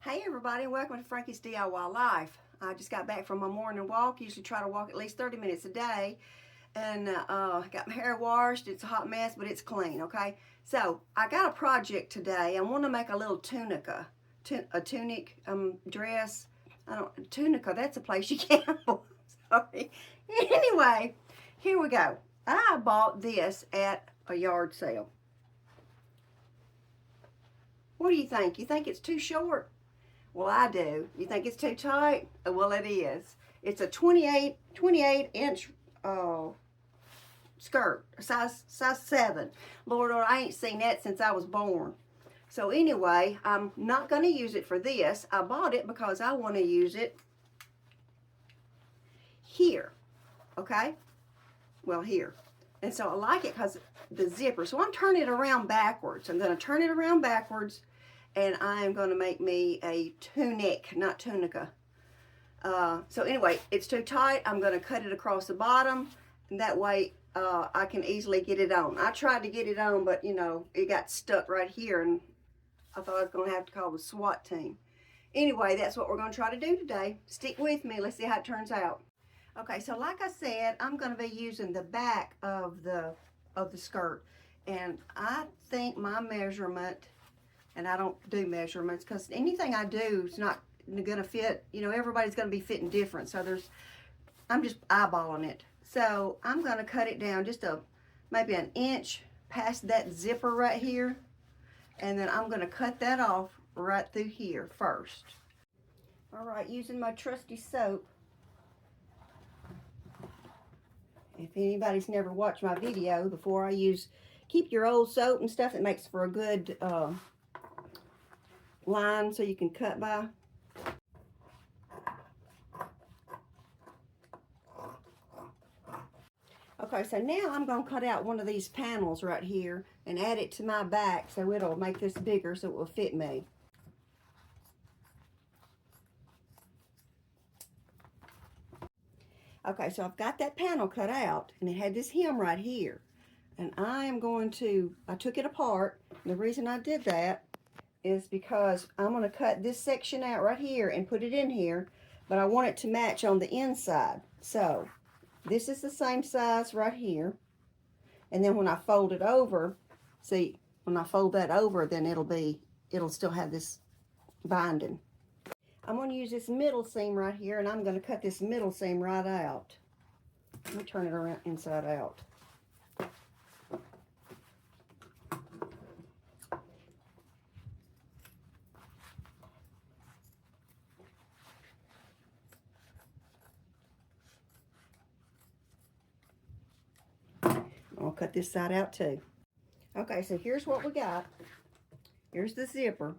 Hey everybody, welcome to Frankie's DIY Life. I just got back from my morning walk. Usually try to walk at least 30 minutes a day. And got my hair washed. It's a hot mess, but it's clean, okay? So I got a project today. I want to make a little tunica, a tunic dress. Tunica, that's a place you can't. Sorry. Anyway, here we go. I bought this at a yard sale. What do you think? You think it's too short? Well, I do. You think it's too tight? Well, it is. It's a 28 inch skirt, size 7. Lord, I ain't seen that since I was born. So anyway, I'm not going to use it for this. I bought it because I want to use it here, okay? Well, here. And so I like it because the zipper. So I'm turning it around backwards. I'm going to turn it around backwards, and I am going to make me a tunic, not tunica. So anyway, it's too tight. I'm going to cut it across the bottom, and that way I can easily get it on. I tried to get it on, but you know, it got stuck right here, and I thought I was going to have to call the SWAT team. Anyway, that's what we're going to try to do today. Stick with me. Let's see how it turns out. Okay, so like I said, I'm going to be using the back of the skirt, and I think my measurement, and I don't do measurements because anything I do is not going to fit. You know, everybody's going to be fitting different, so I'm just eyeballing it. So I'm going to cut it down just maybe an inch past that zipper right here, and then I'm going to cut that off right through here first. All right, using my trusty soap. If anybody's never watched my video before, keep your old soap and stuff. It makes for a good line so you can cut by. Okay, so now I'm going to cut out one of these panels right here and add it to my back so it'll make this bigger so it will fit me. Okay, so I've got that panel cut out, and it had this hem right here. And I took it apart. The reason I did that is because I'm going to cut this section out right here and put it in here, but I want it to match on the inside. So this is the same size right here. And then when I fold it over, see, when I fold that over, then it'll still have this binding. I'm going to use this middle seam right here, and I'm going to cut this middle seam right out. Let me turn it around inside out. I'll cut this side out too. Okay, so here's what we got. Here's the zipper,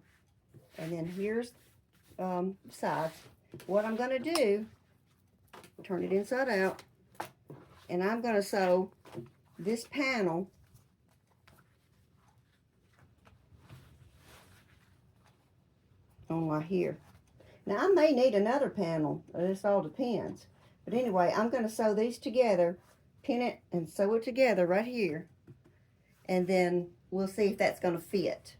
and then here's sides. What I'm going to do, turn it inside out, and I'm going to sew this panel on right here. Now I may need another panel. This all depends. But anyway, I'm going to sew these together, pin it and sew it together right here, and then we'll see if that's going to fit.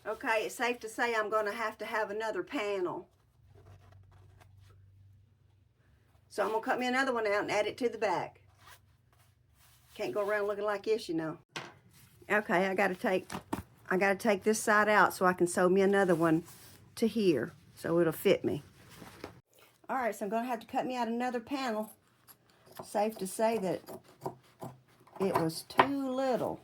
Okay, it's safe to say I'm going to have another panel. So I'm going to cut me another one out and add it to the back. Can't go around looking like this, you know. Okay, I got to take this side out so I can sew me another one to here so it'll fit me. All right, so I'm going to have to cut me out another panel. Safe to say that it was too little.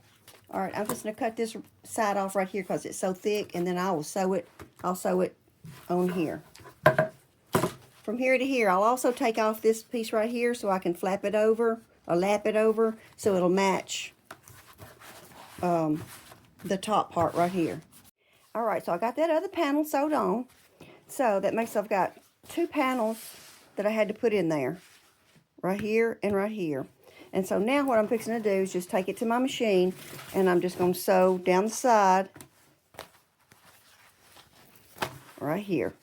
All right, I'm just going to cut this side off right here because it's so thick, and then I'll sew it on here. From here to here, I'll also take off this piece right here so I can flap it over or lap it over so it'll match the top part right here. All right, so I got that other panel sewed on. So that makes I've got two panels that I had to put in there, right here and right here. And so now what I'm fixing to do is just take it to my machine, and I'm just going to sew down the side right here.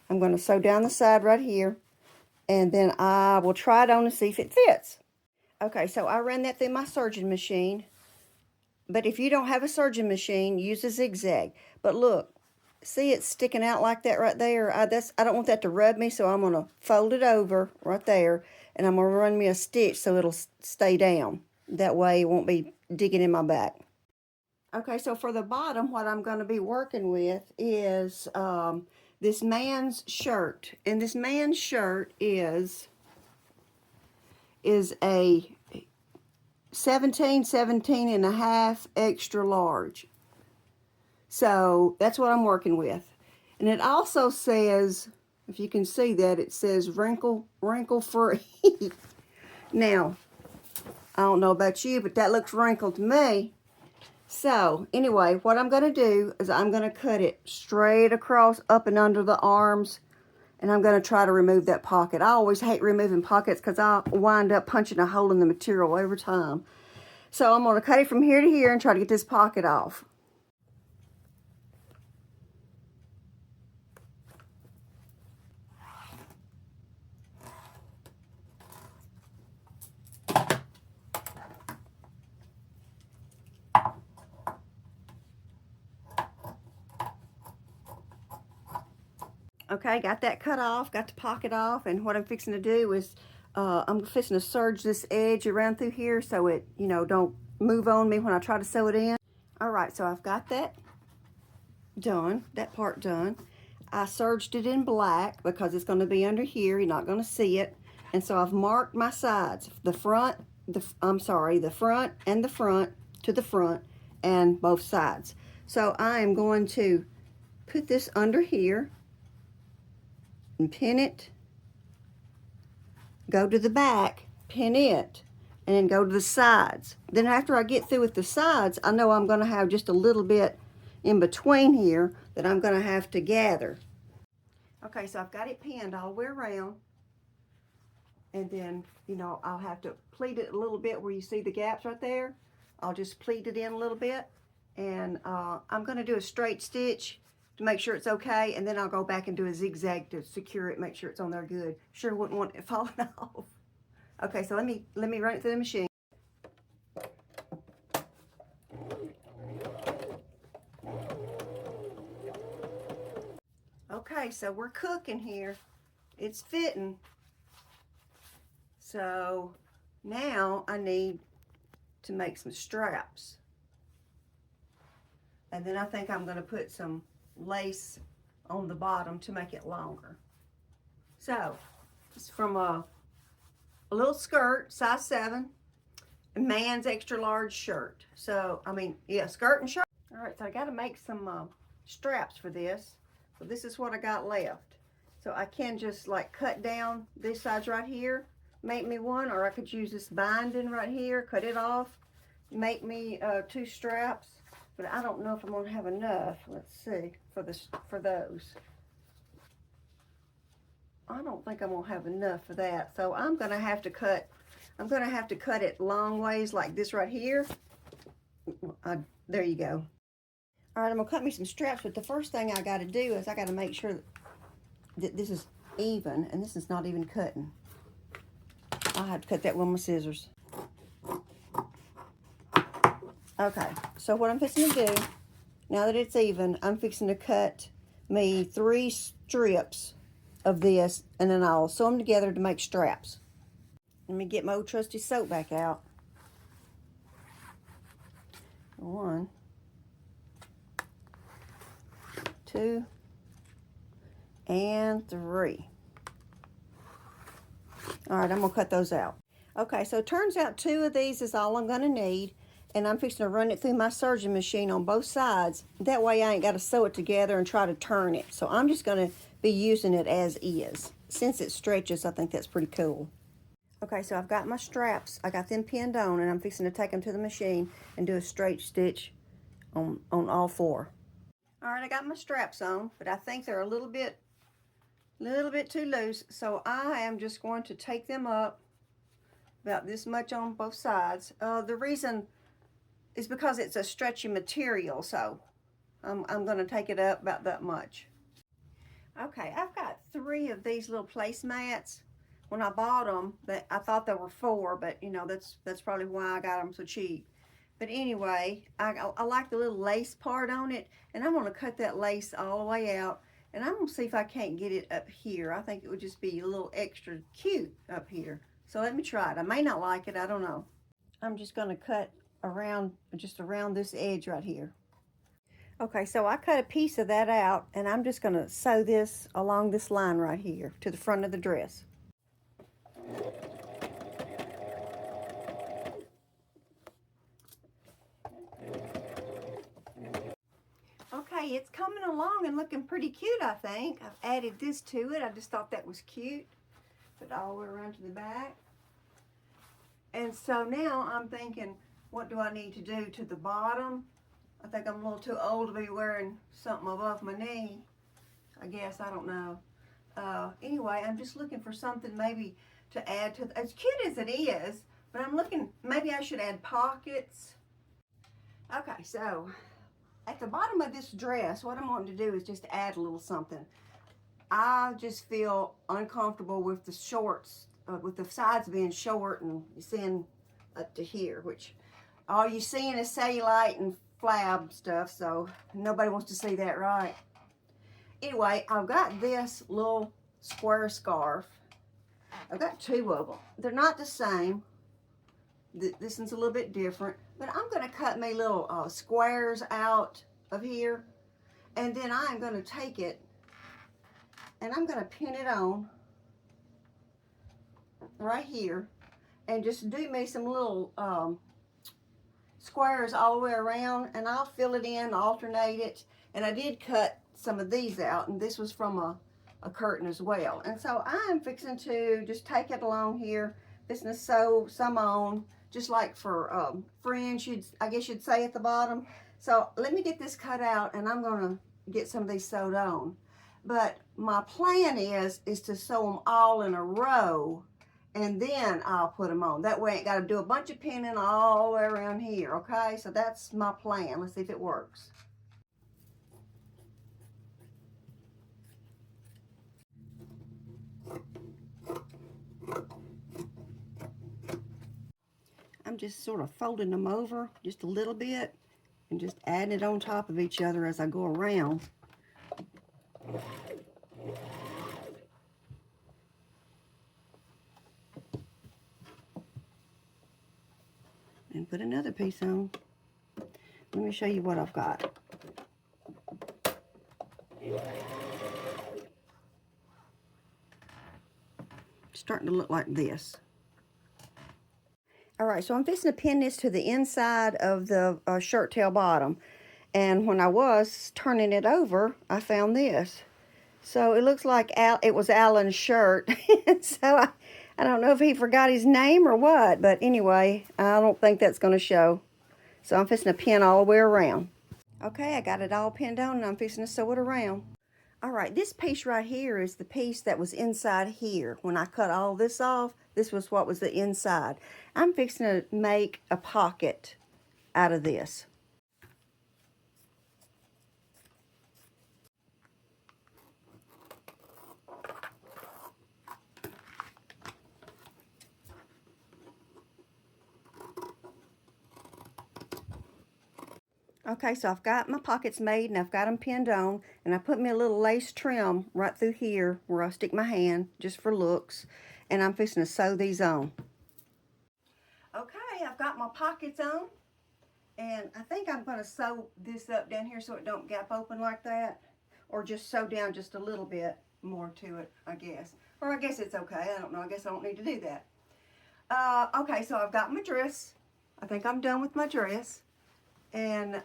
I'm going to sew down the side right here, and then I will try it on and see if it fits. Okay, so I ran that through my serging machine. But if you don't have a serging machine, use a zigzag. But look, see it's sticking out like that right there? I don't want that to rub me, so I'm going to fold it over right there. And I'm going to run me a stitch so it'll stay down. That way it won't be digging in my back. Okay, so for the bottom, what I'm going to be working with is this man's shirt. And this man's shirt is a 17 and a half extra large. So that's what I'm working with. And it also says, if you can see that, it says wrinkle free. Now, I don't know about you, but that looks wrinkled to me. So anyway, what I'm going to do is I'm going to cut it straight across up and under the arms. And I'm going to try to remove that pocket. I always hate removing pockets because I wind up punching a hole in the material every time. So I'm going to cut it from here to here and try to get this pocket off. Okay, got that cut off, got the pocket off, and what I'm fixing to do is I'm fixing to serge this edge around through here so it, you know, don't move on me when I try to sew it in. All right, so I've got that done, that part done. I serged it in black because it's going to be under here. You're not going to see it. And so I've marked my sides, the front and the front to the front and both sides. So I am going to put this under here and pin it, go to the back, pin it, and then go to the sides. Then after I get through with the sides, I know I'm going to have just a little bit in between here that I'm going to have to gather. Okay, so I've got it pinned all the way around, and then, you know, I'll have to pleat it a little bit where you see the gaps right there. I'll just pleat it in a little bit, and I'm going to do a straight stitch to make sure it's okay, and then I'll go back and do a zigzag to secure it, make sure it's on there good. Sure wouldn't want it falling off. Okay, so let me run it through the machine. Okay, so we're cooking here. It's fitting. So now I need to make some straps. And then I think I'm going to put some lace on the bottom to make it longer. So it's from a little skirt, size 7, a man's extra large shirt. So, I mean, yeah, skirt and shirt. All right, so I got to make some straps for this. So this is what I got left. So I can just like cut down these sides right here, make me one, or I could use this binding right here, cut it off, make me 2 straps. But I don't know if I'm going to have enough. Let's see, for those. I don't think I'm going to have enough for that. So I'm going to have to cut it long ways like this right here. There you go. All right, I'm going to cut me some straps, but the first thing I got to do is I got to make sure that this is even, and this is not even cutting. I'll have to cut that with my scissors. Okay, so what I'm fixing to do, now that it's even, I'm fixing to cut me 3 strips of this, and then I'll sew them together to make straps. Let me get my old trusty soap back out. 1, 2, and 3. All right, I'm gonna cut those out. Okay, so it turns out 2 of these is all I'm gonna need, and I'm fixing to run it through my serging machine on both sides. That way I ain't got to sew it together and try to turn it. So I'm just going to be using it as is. Since it stretches, I think that's pretty cool. Okay, so I've got my straps. I got them pinned on, and I'm fixing to take them to the machine and do a straight stitch on all 4. All right, I got my straps on, but I think they're a little bit too loose. So I am just going to take them up about this much on both sides. The reason is because it's a stretchy material, so I'm going to take it up about that much. Okay, I've got 3 of these little placemats when I bought them, that I thought there were 4, but you know, that's probably why I got them so cheap. But anyway, I like the little lace part on it, and I'm going to cut that lace all the way out, and I'm going to see if I can't get it up here. I think it would just be a little extra cute up here. So let me try it. I may not like it, I don't know. I'm just going to cut around, just around this edge right here. Okay, so I cut a piece of that out, and I'm just going to sew this along this line right here to the front of the dress. Okay, it's coming along and looking pretty cute, I think. I've added this to it. I just thought that was cute. Put it all the way around to the back. And so now I'm thinking, what do I need to do to the bottom? I think I'm a little too old to be wearing something above my knee. I guess, I don't know. Anyway, I'm just looking for something maybe to add to, as cute as it is, but I'm looking, maybe I should add pockets. Okay, so at the bottom of this dress, what I'm wanting to do is just add a little something. I just feel uncomfortable with the shorts, with the sides being short and seeing up to here, which all you seeing is cellulite and flab stuff, so nobody wants to see that, right? Anyway, I've got this little square scarf. I've got 2 of them. They're not the same. This one's a little bit different, but I'm going to cut my little squares out of here, and then I'm going to take it and I'm going to pin it on right here and just do me some little squares all the way around, and I'll fill it in, alternate it. And I did cut some of these out, and this was from a curtain as well. And so I'm fixing to just take it along here, fixing to sew some on, just like for fringe, I guess you'd say at the bottom. So let me get this cut out, and I'm gonna get some of these sewed on. But my plan is to sew them all in a row, and then I'll put them on. That way I ain't got to do a bunch of pinning all the way around here, okay? So that's my plan. Let's see if it works. I'm just sort of folding them over just a little bit and just adding it on top of each other as I go around. And put another piece on. Let me show you what I've got. It's starting to look like this. All right, so I'm fixing to pin this to the inside of the shirt tail bottom. And when I was turning it over, I found this. So it looks like it was Alan's shirt. So I don't know if he forgot his name or what, but anyway, I don't think that's going to show. So I'm fixing to pin all the way around. Okay, I got it all pinned on, and I'm fixing to sew it around. All right, this piece right here is the piece that was inside here. When I cut all this off, this was what was the inside. I'm fixing to make a pocket out of this. Okay, so I've got my pockets made, and I've got them pinned on, and I put me a little lace trim right through here where I stick my hand, just for looks, and I'm fixing to sew these on. Okay, I've got my pockets on, and I think I'm going to sew this up down here so it don't gap open like that, or just sew down just a little bit more to it, I guess. Or I guess it's okay, I don't know, I guess I don't need to do that. Okay, so I've got my dress. I think I'm done with my dress. And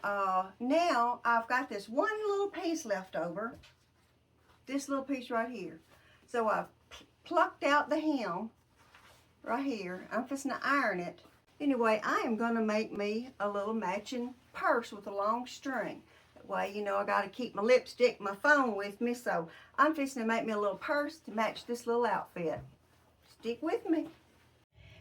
now I've got this one little piece left over, this little piece right here. So I've plucked out the hem right here. I'm fixing to iron it. Anyway, I am going to make me a little matching purse with a long string. That way, you know, I got to keep my lipstick, my phone with me. So I'm fixing to make me a little purse to match this little outfit. Stick with me.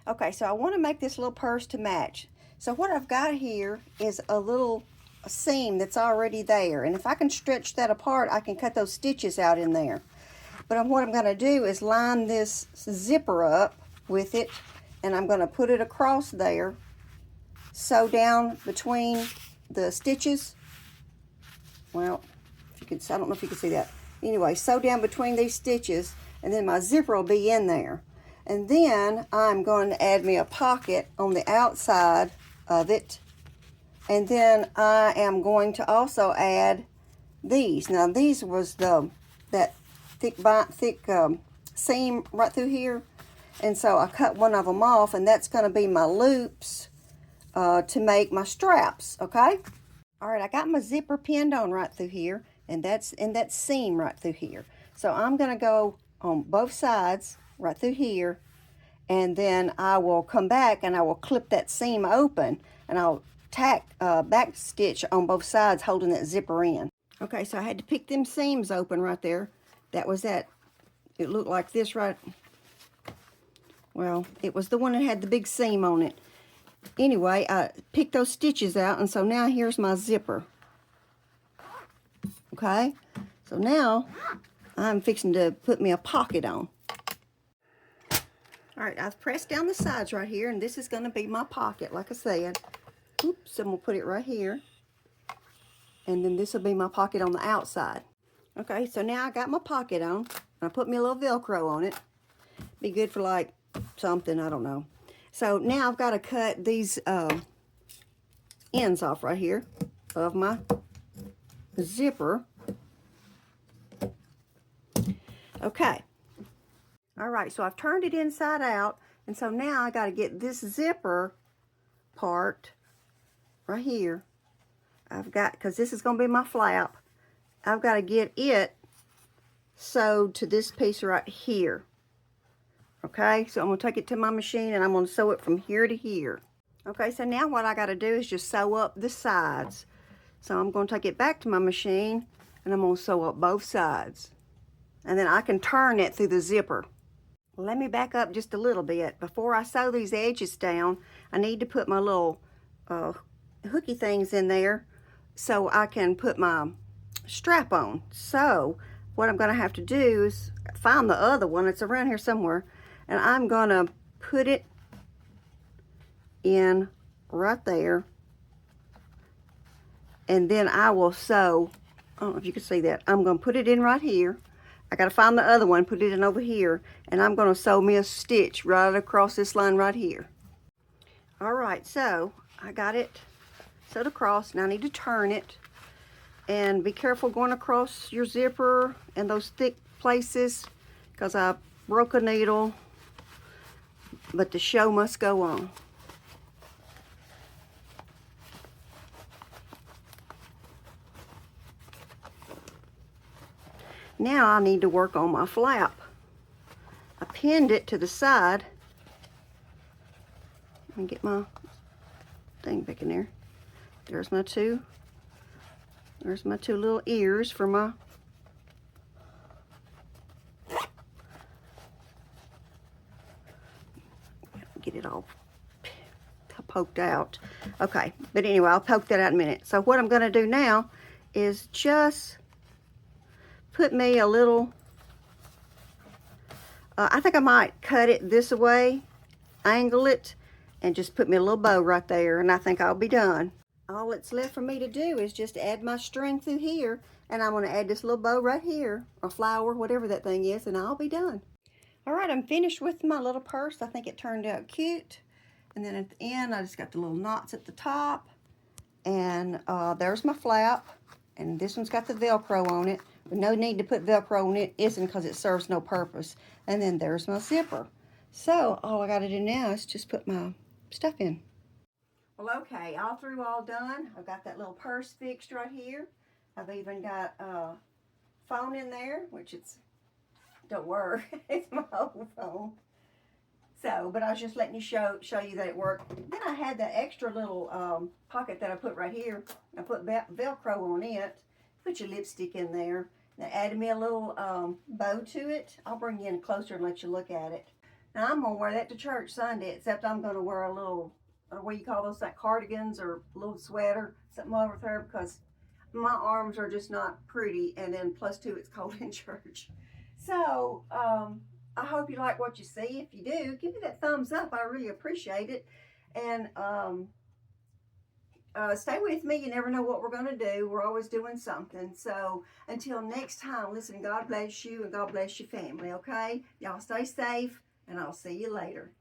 Okay, so I want to make this little purse to match. So what I've got here is a little seam that's already there. And if I can stretch that apart, I can cut those stitches out in there. But what I'm going to do is line this zipper up with it, and I'm going to put it across there, sew down between the stitches. Well, if you could, I don't know if you can see that. Anyway, sew down between these stitches, and then my zipper will be in there. And then I'm going to add me a pocket on the outside of it. And then I am going to also add these. Now these was that thick seam right through here. And so I cut one of them off, and that's going to be my loops to make my straps, okay? All right, I got my zipper pinned on right through here, and that's in that seam right through here. So I'm going to go on both sides right through here, and then I will come back and I will clip that seam open, and I'll tack back stitch on both sides holding that zipper in. Okay, so I had to pick them seams open right there. That was that. It looked like this right. Well, it was the one that had the big seam on it. Anyway, I picked those stitches out, and so now here's my zipper. Okay, so now I'm fixing to put me a pocket on. All right, I've pressed down the sides right here, and this is going to be my pocket, like I said. Oops, I'm going to put it right here. And then this will be my pocket on the outside. Okay, so now I got my pocket on. I put me a little Velcro on it. Be good for like something, I don't know. So now I've got to cut these ends off right here of my zipper. Okay. All right, so I've turned it inside out, and so now I got to get this zipper part right here. I've got, because this is going to be my flap, I've got to get it sewed to this piece right here. Okay, so I'm going to take it to my machine, and I'm going to sew it from here to here. Okay, so now what I got to do is just sew up the sides. So I'm going to take it back to my machine, and I'm going to sew up both sides. And then I can turn it through the zipper. Let me back up just a little bit. Before I sew these edges down, I need to put my little hooky things in there so I can put my strap on. So what I'm going to have to do is find the other one. It's around here somewhere. And I'm going to put it in right there. And then I will sew, I don't know if you can see that. I'm going to put it in right here. I got to find the other one, put it in over here. And I'm going to sew me a stitch right across this line right here. All right, so I got it sewed across. Now I need to turn it. And be careful going across your zipper and those thick places, because I broke a needle. But the show must go on. Now I need to work on my flap. I pinned it to the side. Let me get my thing back in there. There's my two little ears for my get it all poked out. Okay, but anyway, I'll poke that out in a minute. So what I'm going to do now is just put me a little, I think I might cut it this way, angle it, and just put me a little bow right there, and I think I'll be done. All that's left for me to do is just add my string through here, and I'm going to add this little bow right here, or flower, whatever that thing is, and I'll be done. All right, I'm finished with my little purse. I think it turned out cute. And then at the end, I just got the little knots at the top. And there's my flap. And this one's got the Velcro on it. But no need to put Velcro on it, isn't, because it serves no purpose. And then there's my zipper. So all I got to do now is just put my stuff in. Well, okay, all through, all done. I've got that little purse fixed right here. I've even got a phone in there, which it's don't work. It's my old phone. So, but I was just letting you show you that it worked. Then I had that extra little pocket that I put right here. I put Velcro on it. Put your lipstick in there. That added me a little bow to it. I'll bring you in closer and let you look at it. Now I'm gonna wear that to church Sunday, except I'm gonna wear a little, what do you call those, like cardigans or a little sweater, something over there, because my arms are just not pretty, and then plus two, it's cold in church. So, I hope you like what you see. If you do, give me that thumbs up. I really appreciate it. And stay with me. You never know what we're going to do. We're always doing something. So until next time, listen, God bless you and God bless your family, okay? Y'all stay safe, and I'll see you later.